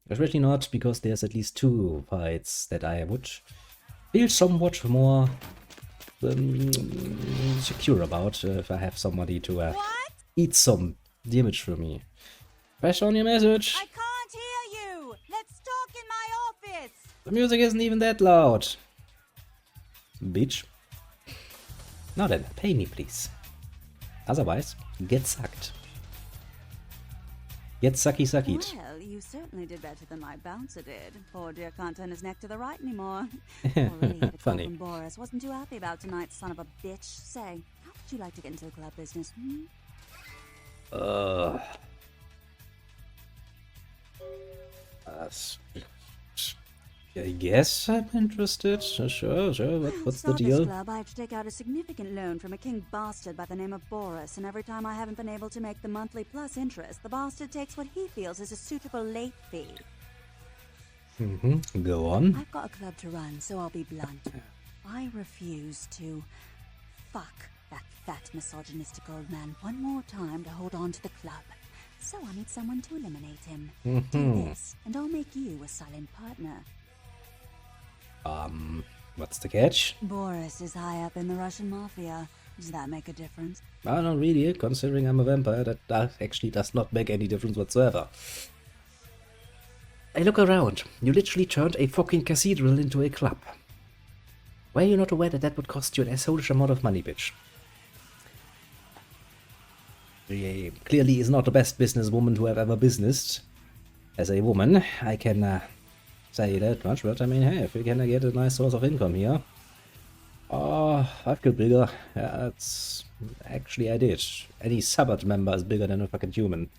Especially not because there's at least 2 fights that I would feel somewhat more secure about if I have somebody to eat some damage from me. Press on your message. I can't hear you. Let's talk in my office. The music isn't even that loud. Bitch. Now then, pay me please. Otherwise, get sucked. Get sucky-suckied. Well, you certainly did better than my bouncer did. Poor dear can't turn his neck to the right anymore. Already the Funny. from Boris wasn't too happy about tonight's son of a bitch. Say, how would you like to get into the club business? I guess I'm interested. Sure. What's the Start deal? this club, I have to take out a significant loan from a king bastard by the name of Boris, and every time I haven't been able to make the monthly plus interest, the bastard takes what he feels is a suitable late fee. Go on. I've got a club to run, so I'll be blunt. I refuse to fuck that fat misogynistic old man one more time to hold on to the club. So I need someone to eliminate him. Do this, and I'll make you a silent partner. What's the catch? Boris is high up in the Russian mafia. Does that make a difference? Not really, considering I'm a vampire. That actually does not make any difference whatsoever. Hey, look around. You literally turned a fucking cathedral into a club. Why are you not aware that that would cost you an assholeish amount of money, bitch? She clearly is not the best businesswoman to have ever businessed. As a woman, I can say that much, but I mean, hey, if we can get a nice source of income here. Oh, I've got bigger. Yeah, it's... Actually, I did. Any Sabbath member is bigger than a fucking human,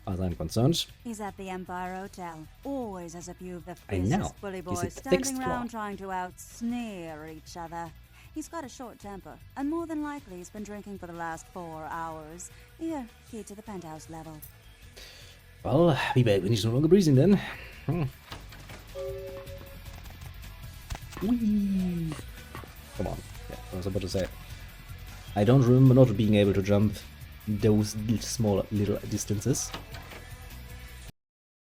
as I'm concerned. He's at the Empire Hotel. Always has a few of the I know. fiercest bully He's boys at the standing sixth around floor. trying to out-sneer each other. He's got a short temper, and more than likely he's been drinking for the last 4 hours. Here, key to the penthouse level. Well, be back when he's no longer breathing then. Whee! Come on. Yeah, I was about to say. I don't remember not being able to jump those small little distances.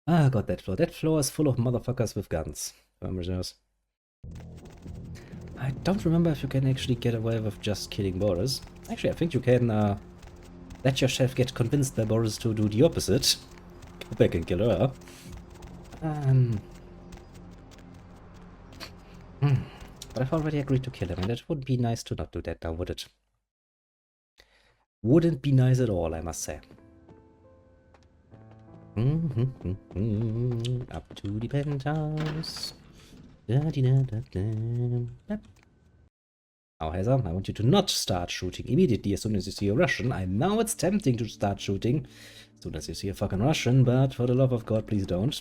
Ah, got that floor. That floor is full of motherfuckers with guns. I don't remember if you can actually get away with just killing Boris. Actually, I think you can let yourself get convinced by Boris to do the opposite. Go back and kill her. But I've already agreed to kill him, and it wouldn't be nice to not do that now, would it? Wouldn't be nice at all, I must say. Up to the penthouse. Now, Heather, I want you to not start shooting immediately as soon as you see a Russian. I know it's tempting to start shooting as soon as you see a fucking Russian, but for the love of God, please don't.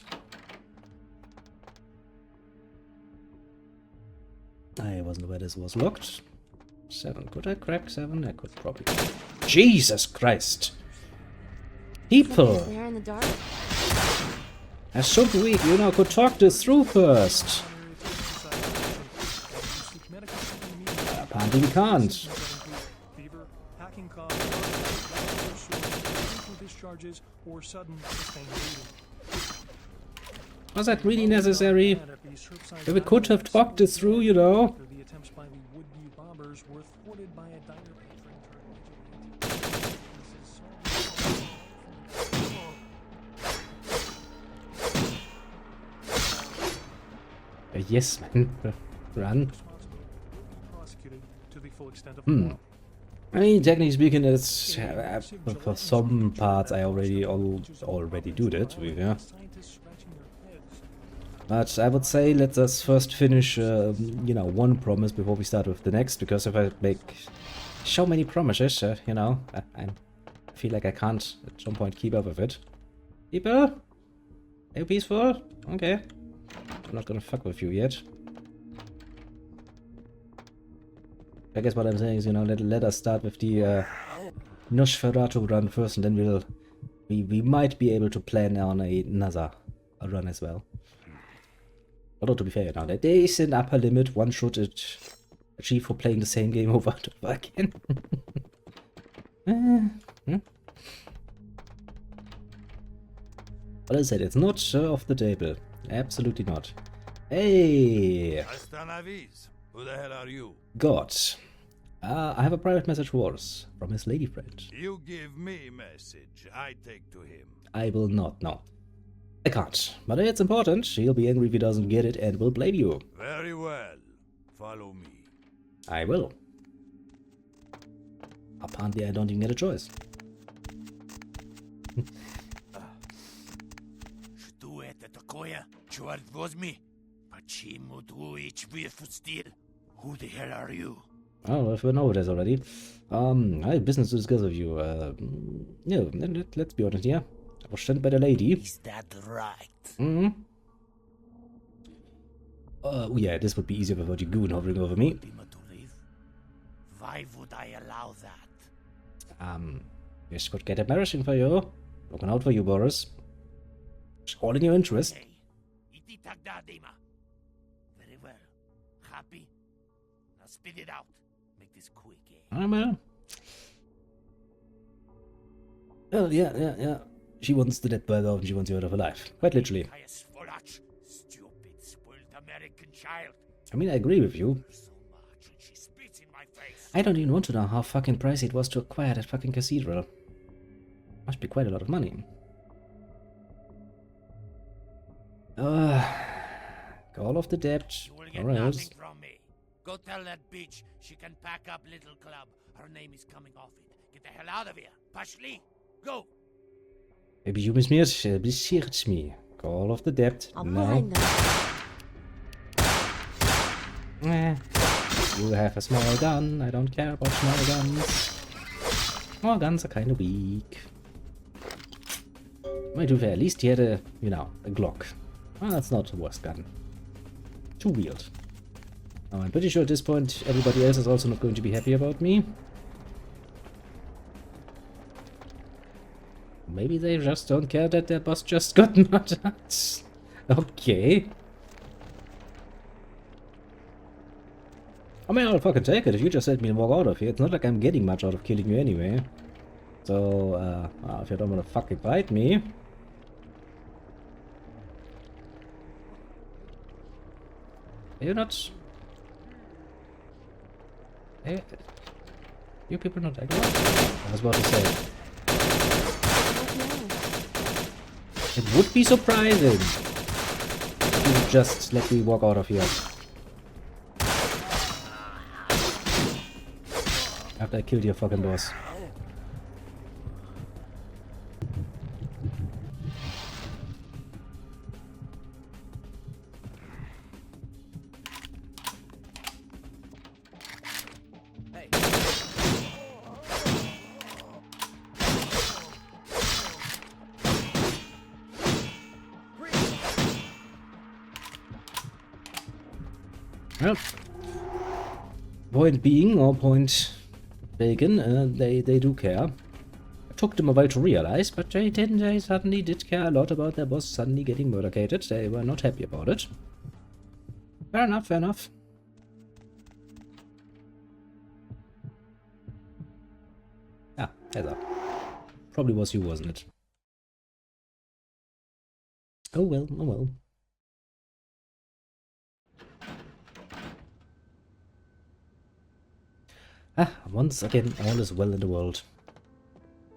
I wasn't aware this was locked. 7. Could I crack 7? I could probably. Jesus Christ! People! There in the dark. That's so weak, you know, could talk this through first. Apparently we can't. Fever, hacking cough, discharges, or sudden sustained bleeding. Was that really necessary? If we could have talked this through, you know. The attempts by the would-be bombers were thwarted by a diner patron Yes, man. Run. prosecuted to the full extent of the law. I mean, technically speaking, it's for some parts I already do that. Yeah. Scientists scratching their heads. But I would say let us first finish, you know, one promise before we start with the next. Because if I make so many promises, you know, I feel like I can't at some point keep up with it. People, are you peaceful? Okay. I'm not gonna fuck with you yet. I guess what I'm saying is, you know, let us start with the Nosferatu run first, and then we might be able to plan on another run as well. Although, to be fair, now there is an upper limit one should achieve for playing the same game over and over again. But as I said, it's not off the table. Absolutely not. Hey! Who the hell are you? God. I have a private message for us from his lady friend. You give me message, I take to him. I will not, no. I can't. But it's important. He'll be angry if he doesn't get it and will blame you. Very well. Follow me. I will. Apparently I don't even get a choice. Who the hell are you? Oh, if we know this already. I have business to discuss with you. Yeah, let's be honest here. I was sent by the lady. Is that right? Mm-hmm. Oh yeah, this would be easier without you goon hovering over me. Why would I allow that? This could get embarrassing for you. Looking out for you, Boris. It's all in your interest. Very well. Happy? Now spit it out. Make this quick, eh? Well. Well, yeah. She wants the dead bird off and she wants you out of her life. Quite literally. Stupid, spoiled American child. I mean, I agree with you. So much, and she spits in my face. I don't even want to know how fucking pricey it was to acquire that fucking cathedral. Must be quite a lot of money. Call off the debt. You will get Or else. nothing from me. Go tell that bitch she can pack up little club. Her name is coming off it. Get the hell out of here. Pashli, go. Maybe you beseert me. Call off the debt. No. You have a small gun. I don't care about small guns. Small guns are kind of weak. Might do fair. At least he had a, a Glock. Well, that's not the worst gun. Too weird. Oh, I'm pretty sure at this point everybody else is also not going to be happy about me. Maybe they just don't care that their boss just got murdered. Okay. I mean, I'll fucking take it if you just let me walk out of here. It's not like I'm getting much out of killing you anyway. So, if you don't want to fucking fight me... Are you not... Hey, you people not angry? I was about to say. It would be surprising if you just let me walk out of here. After I killed your fucking boss. Well, point being, or point taken, they do care. It took them a while to realize, but they suddenly did care a lot about their boss suddenly getting murdercated. They were not happy about it. Fair enough, fair enough. Ah, Heather. Probably was you, wasn't it? Oh well, oh well. Once again, all is well in the world.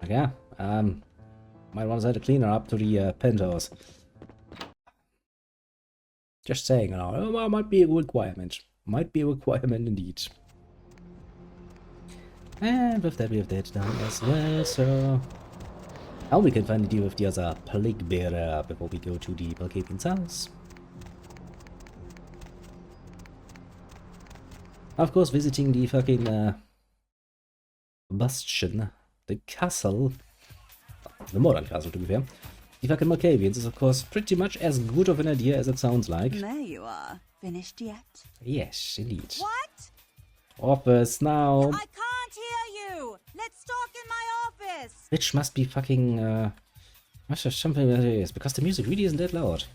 Okay, might want to send a cleaner up to the penthouse. Just saying, might be a requirement. Might be a requirement indeed. And with that, we have that done as well, so... Now we can finally deal with the other plague bearer before we go to the Balkavian's house. Of course, visiting the fucking, bastion, the castle, the modern castle to be fair, the fucking Malkavians is of course pretty much as good of an idea as it sounds like. There you are. Finished yet? Yes, indeed. What? Office now. I can't hear you. Let's talk in my office. Which must be fucking, must have something that it is, because the music really isn't that loud.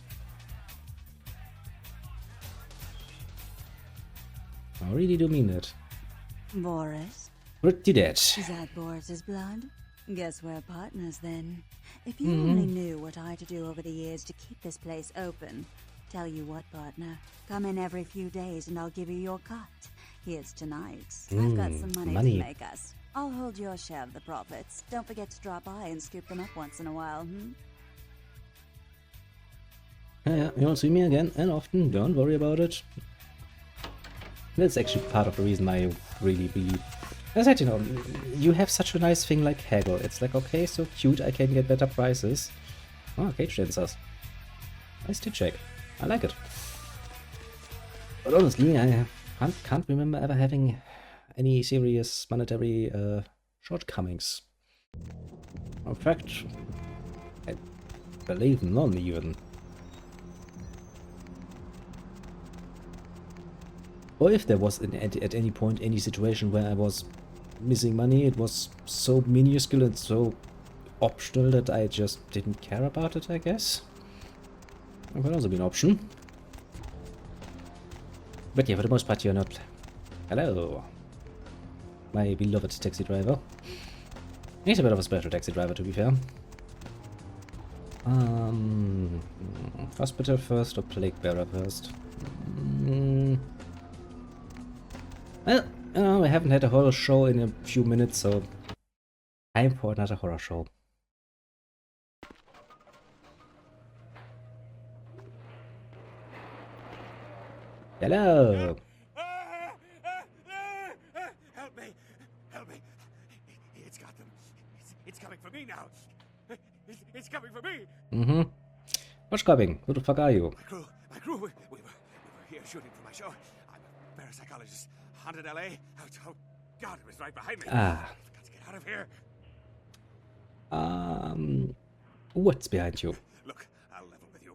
I really do mean that. Boris? Pretty dead. Is that Boris's blood? Guess we're partners then. If you only knew what I had to do over the years to keep this place open. Tell you what, partner. Come in every few days and I'll give you your cut. Here's tonight's. I've got some money to make us. I'll hold your share of the profits. Don't forget to drop by and scoop them up once in a while, Yeah, you'll see me again and often. Don't worry about it. That's actually part of the reason I really believe. As I said, you know, you have such a nice thing like haggle. It's like, okay, so cute, I can get better prices. Oh, cage dancers. Nice to check. I like it. But honestly, I can't remember ever having any serious monetary shortcomings. In fact, I believe none even. Or if there was at any point any situation where I was missing money, it was so minuscule and so optional that I just didn't care about it, I guess. That could also be an option. But yeah, for the most part, you're not. Hello, my beloved taxi driver. He's a bit of a special taxi driver, to be fair. Hospital first or plague bearer first? Well, we haven't had a horror show in a few minutes, so time for another horror show. Hello! Help me! Help me! It's got them. It's coming for me now. It's coming for me. What's coming? Who the fuck are you? My crew. We were here shooting for my show. I'm a parapsychologist. Haunted LA. Oh God, it was right behind me. Ah. I've got to get out of here. What's behind you? Look, I'll level with you.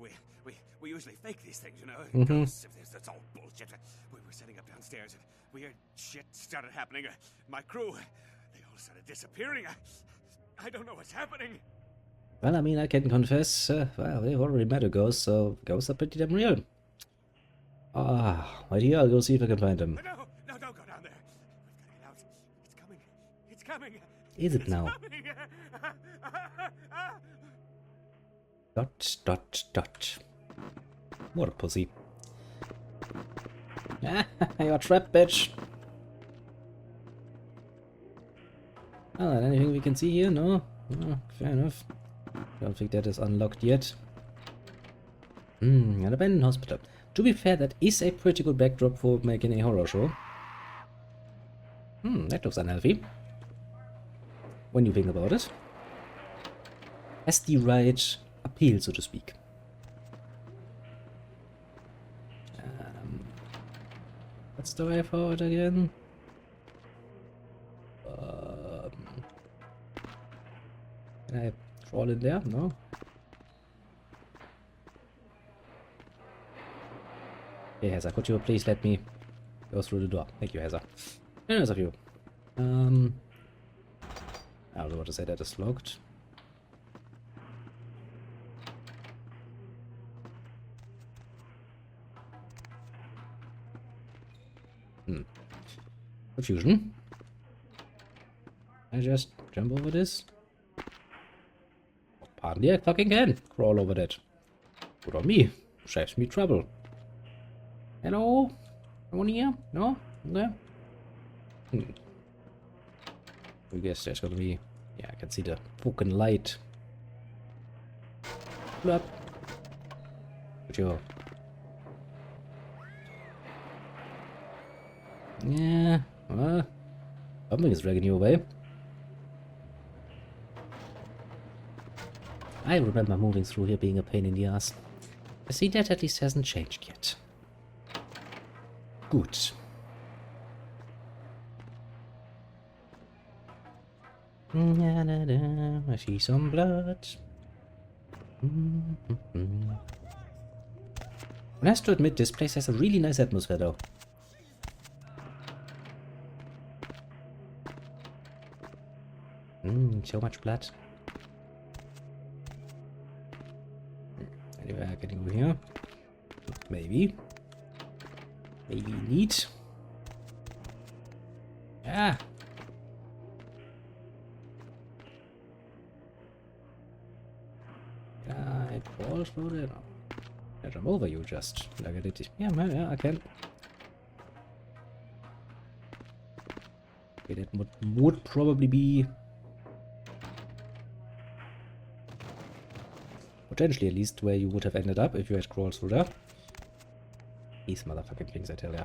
We usually fake these things, you know. Because it's all bullshit. We were setting up downstairs and weird shit started happening. My crew, they all started disappearing. I don't know what's happening. Well, I mean, I can confess, well, we've already met a ghost, so ghosts are pretty damn real. Right here, I'll go see if I can find him. No, don't go down there. We've got to get out. It's coming. It's coming. Is it now? Coming. Dot. What a pussy. You're trapped, bitch. Oh, anything we can see here? No? Oh, fair enough. Don't think that is unlocked yet. An abandoned hospital. To be fair, that is a pretty good backdrop for making a horror show. That looks unhealthy. When you think about it. Has the right appeal, so to speak. What's the way forward again? Can I crawl in there? No. Hey, Heather, could you please let me go through the door? Thank you, Heather. Very nice of you. I don't know what to say, that is locked. Confusion. I just jump over this? Apparently I fucking can crawl over that. Good on me. Saves me trouble. Hello? Anyone here? No? No? I guess there's gonna be... Yeah, I can see the fucking light. Blup. Good job. Yeah, well, something is dragging you away. I remember moving through here being a pain in the ass. I see that at least hasn't changed yet. Good. I see some blood. I have to admit, this place has a really nice atmosphere though. So much blood. Anyway, I can go here. Maybe. Maybe neat. Yeah. Can I crawl through there? No. I jump over you just. Like I did. Yeah, man, yeah, I can. Okay, that would probably be... potentially at least where you would have ended up if you had crawled through there. These motherfucking things, I tell ya.